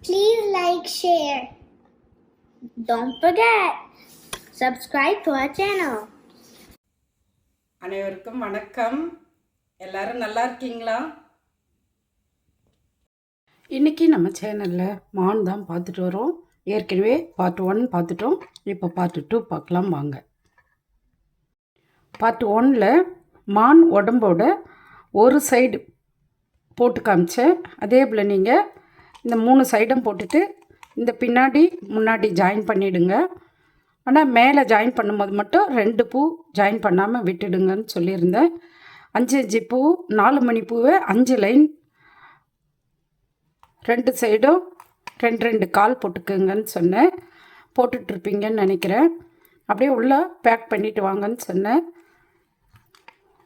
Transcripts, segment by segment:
Please like, share. Don't forget, subscribe to our channel. அனைவருக்கும் வணக்கம். எல்லாரும் நல்லா இருக்கீங்களா? இன்றைக்கி நம்ம சேனலில் மான் தான் பார்த்துட்டு வரோம். ஏற்கனவே பார்ட் 1 பார்த்துட்டோம். இப்போ பார்ட் 2 பார்க்கலாம் வாங்க. பார்ட் 1ல் மான் உடம்போட ஒரு சைடு போட்டு காமிச்சேன். அதே போல் நீங்கள் இந்த 3 சைடும் போட்டுட்டு இந்த பின்னாடி முன்னாடி ஜாயின் பண்ணிவிடுங்க. ஆனால் மேலே ஜாயின் பண்ணும்போது மட்டும் 2 பூ ஜாயின் பண்ணாமல் விட்டுடுங்கன்னு சொல்லியிருந்தேன். 5 பூ 4 மணி பூவை 5 லைன் 2 சைடும் 2 கால் போட்டுக்குங்கன்னு சொன்னேன். போட்டுட்ருப்பீங்கன்னு நினைக்கிறேன். அப்படியே உள்ளே பேக் பண்ணிவிட்டு வாங்கன்னு சொன்னேன்.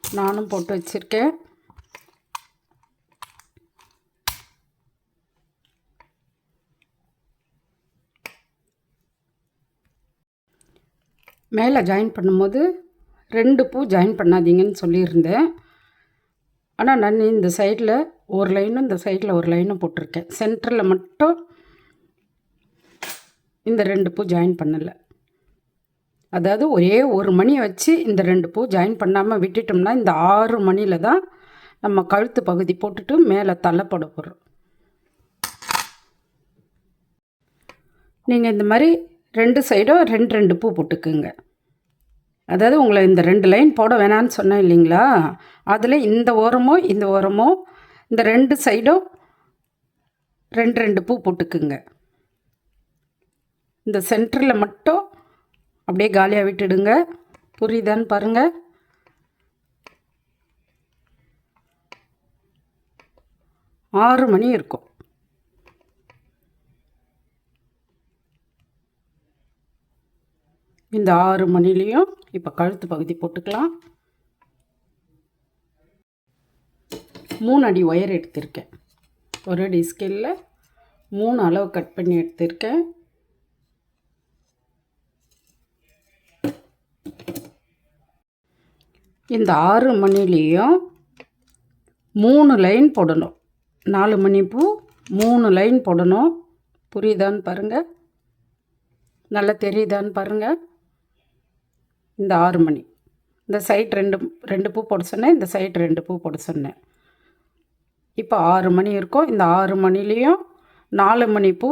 நானும் போட்டு வச்சுருக்கேன். மேலே ஜாயின் பண்ணும்போது 2 பூ ஜாயின் பண்ணாதீங்கன்னு சொல்லியிருந்தேன். ஆனால் நான் இந்த சைடில் ஒரு லைனும் இந்த சைடில் ஒரு லைனும் போட்டிருக்கேன். சென்டரில் மட்டும் இந்த 2 பூ ஜாயின் பண்ணலை. அதாவது ஒரே ஒரு மணியை வச்சு இந்த 2 பூ ஜாயின் பண்ணாமல் விட்டுட்டோம்னா இந்த 6 மணியில் தான் நம்ம கழுத்து பகுதி போட்டுட்டு மேலே தலை போட போகிறோம். நீங்கள் இந்த மாதிரி 2 சைடும் 2 பூ போட்டுக்குங்க. அதாவது உங்களை இந்த 2 லைன் போட வேணான்னு சொன்னேன் இல்லைங்களா, அதில் இந்த ஓரமோ இந்த ஓரமோ இந்த 2 சைடும் 2 பூ போட்டுக்குங்க. இந்த சென்டரில் மட்டும் அப்படியே காலியாக விட்டுடுங்க. புரியுதான்னு பாருங்கள். ஆறு மணி இருக்கும். இந்த 6 மணிலையும் இப்போ கழுத்து பகுதி போட்டுக்கலாம். 3 அடி ஒயர் எடுத்திருக்கேன். ஒரு அடி ஸ்கேலில் 3 அளவு கட் பண்ணி எடுத்திருக்கேன். இந்த 6 மணிலையும் 3 லைன் போடணும். 4 மணி பூ 3 லைன் போடணும். புரியுதான்னு பாருங்கள். நல்லா தெரியுதான்னு பாருங்கள். இந்த 6 மணி இந்த சைட் 2 பூ போட சொன்னேன். இந்த சைட் 2 பூ போட சொன்னேன். இப்போ 6 மணி இருக்கும். இந்த 6 மணிலையும் 4 மணி பூ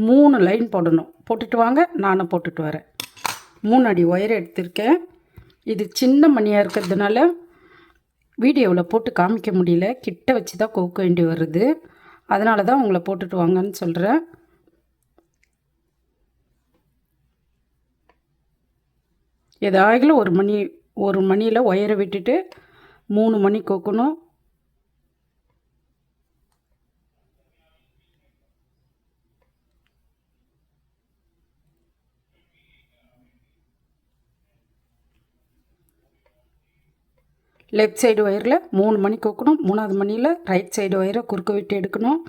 3 லைன் போடணும். போட்டுட்டு வாங்க, நானும் போட்டுட்டு வரேன். 3 அடி ஒயர் எடுத்திருக்கேன். இது சின்ன மணியாக இருக்கிறதுனால வீடியோவில் போட்டு காமிக்க முடியல. கிட்ட வச்சு தான் கோக்க வேண்டி வருது. அதனால தான் உங்களை போட்டுட்டு வாங்கன்னு சொல்கிறேன். ஏதாகிலும் ஒரு மணியில் ஒயரை விட்டுட்டு 3 மணி கோக்கணும். லெஃப்ட் சைடு ஒயரில் 3 மணி கோக்கணும். 3ஆவது மணியில் ரைட் சைடு ஒயரை குறுக்க விட்டு எடுக்கணும்.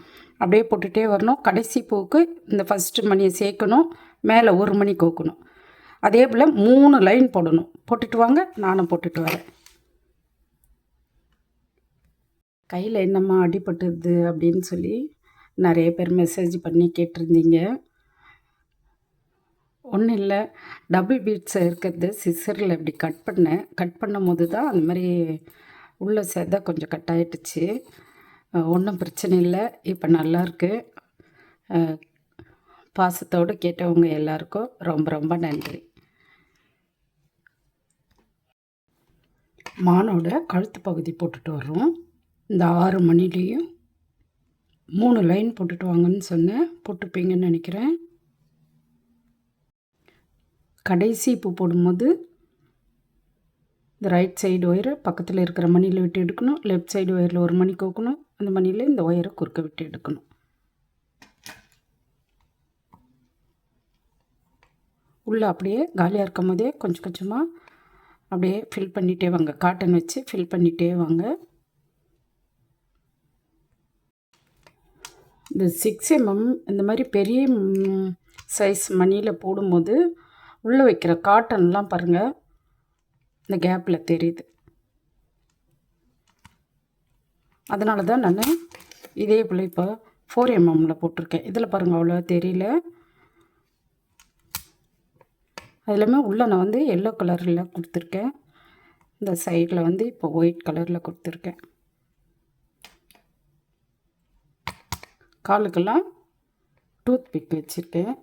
அப்படியே போட்டுகிட்டே வரணும். கடைசி பூவுக்கு இந்த ஃபஸ்ட்டு மணியை சேர்க்கணும். மேலே 1 மணி கோக்கணும். அதே போல் 3 லைன் போடணும். போட்டுட்டு வாங்க, நானும் போட்டுட்டு வரேன். கையில் என்னம்மா அடிபட்டுது அப்படின்னு சொல்லி நிறைய பேர் மெசேஜ் பண்ணி கேட்டிருந்தீங்க. ஒன்றும் இல்லை, டபுள் பீட்ஸ் இருக்கிறது சிசரில் இப்படி கட் பண்ணும் போது தான் அந்த மாதிரி உள்ள செதை கொஞ்சம் கட் ஆகிடுச்சு. ஒன்றும் பிரச்சனை இல்லை, இப்போ நல்லாயிருக்கு. பாசத்தோடு கேட்டவங்க எல்லாருக்கும் ரொம்ப ரொம்ப நன்றி. மானோட கழுத்து பகுதி போட்டுட்டு வர்றோம். இந்த 6 மணிலேயும் 3 லைன் போட்டுட்டு வாங்கன்னு சொன்னேன். போட்டுப்பீங்கன்னு நினைக்கிறேன். கடைசி பூ போடும்போது இந்த ரைட் சைடு ஒயரை பக்கத்தில் இருக்கிற மணியில் விட்டு எடுக்கணும். லெஃப்ட் சைடு ஒயரில் 1 மணி கோக்கணும். அந்த மணியில் இந்த ஒயரை குறுக்க விட்டு எடுக்கணும். உள்ளே அப்படியே காலியாக இருக்கும் போதே கொஞ்சம் கொஞ்சமாக அப்படியே ஃபில் பண்ணிகிட்டே வாங்க. காட்டன் வச்சு ஃபில் பண்ணிகிட்டே வாங்க. இந்த 6 mm இந்த மாதிரி பெரிய சைஸ் மணியில் போடும்போது உள்ளே வைக்கிற காட்டன்லாம் பாருங்கள், இந்த கேப்பில் தெரியுது. அதனால தான் நான் இதே போல் இப்போ 4 mmல போட்டிருக்கேன். இதில் பாருங்கள் அவ்வளோ தெரியல. அதுலேயுமே உள்ளே நான் வந்து எல்லோ கலரில் கொடுத்துருக்கேன். இந்த சைடில் வந்து இப்போ ஒயிட் கலரில் கொடுத்துருக்கேன். காலுக்கெல்லாம் டூத் பிக் வச்சுருக்கேன்.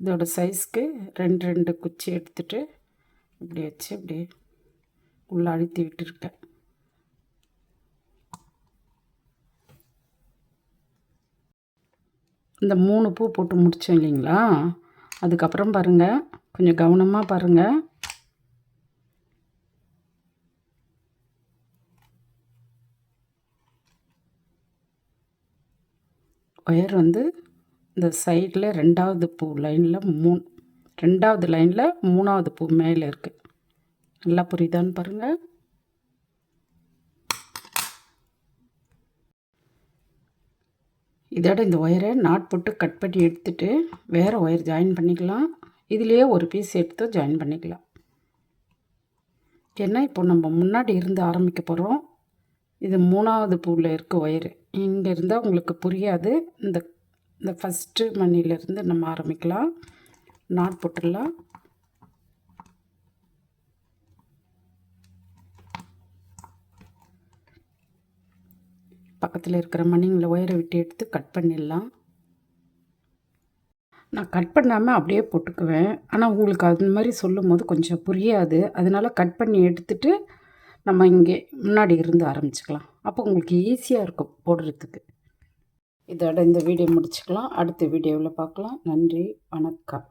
இதோட சைஸ்க்கு 2 குச்சி எடுத்துகிட்டு இப்படி வச்சு இப்படி உள்ளே அழுத்தி விட்டுருக்கேன். இந்த 3 பூ போட்டு முடித்தோம் இல்லைங்களா, அதுக்கப்புறம் பாருங்கள், கொஞ்சம் கவனமாக பாருங்கள். ஒயர் வந்து இந்த சைடில் 2வது பூ லைனில் 2வது லைனில் 3வது பூ மேலே இருக்குது. நல்லா புரியுதான்னு பாருங்கள். இதோட இந்த ஒயரை நாட் போட்டு கட் பண்ணி எடுத்துகிட்டு வேறு ஒயர் ஜாயின் பண்ணிக்கலாம். இதுலேயே ஒரு பீஸ் எடுத்து ஜாயின் பண்ணிக்கலாம். ஏன்னா இப்போ நம்ம முன்னாடி இருந்து ஆரம்பிக்க போகிறோம். இது 3வது பூவில் இருக்க ஒயரு. இங்கே இருந்தால் உங்களுக்கு புரியாது. இந்த ஃபஸ்ட்டு மணிலேருந்து நம்ம ஆரம்பிக்கலாம். நாட் போட்டுடலாம். பக்கத்தில் இருக்கிற மணிங்களை ஒயரை விட்டு எடுத்து கட் பண்ணிடலாம். நான் கட் பண்ணாமல் அப்படியே போட்டுக்குவேன். ஆனால் உங்களுக்கு அது மாதிரி சொல்லும் போது கொஞ்சம் புரியாது. அதனால் கட் பண்ணி எடுத்துகிட்டு நம்ம இங்கே முன்னாடி இருந்து ஆரம்பிச்சுக்கலாம். அப்போ உங்களுக்கு ஈஸியாக இருக்கும் போடுறதுக்கு. இதோட இந்த வீடியோ முடிச்சுக்கலாம். அடுத்த வீடியோவில் பார்க்கலாம். நன்றி, வணக்கம்.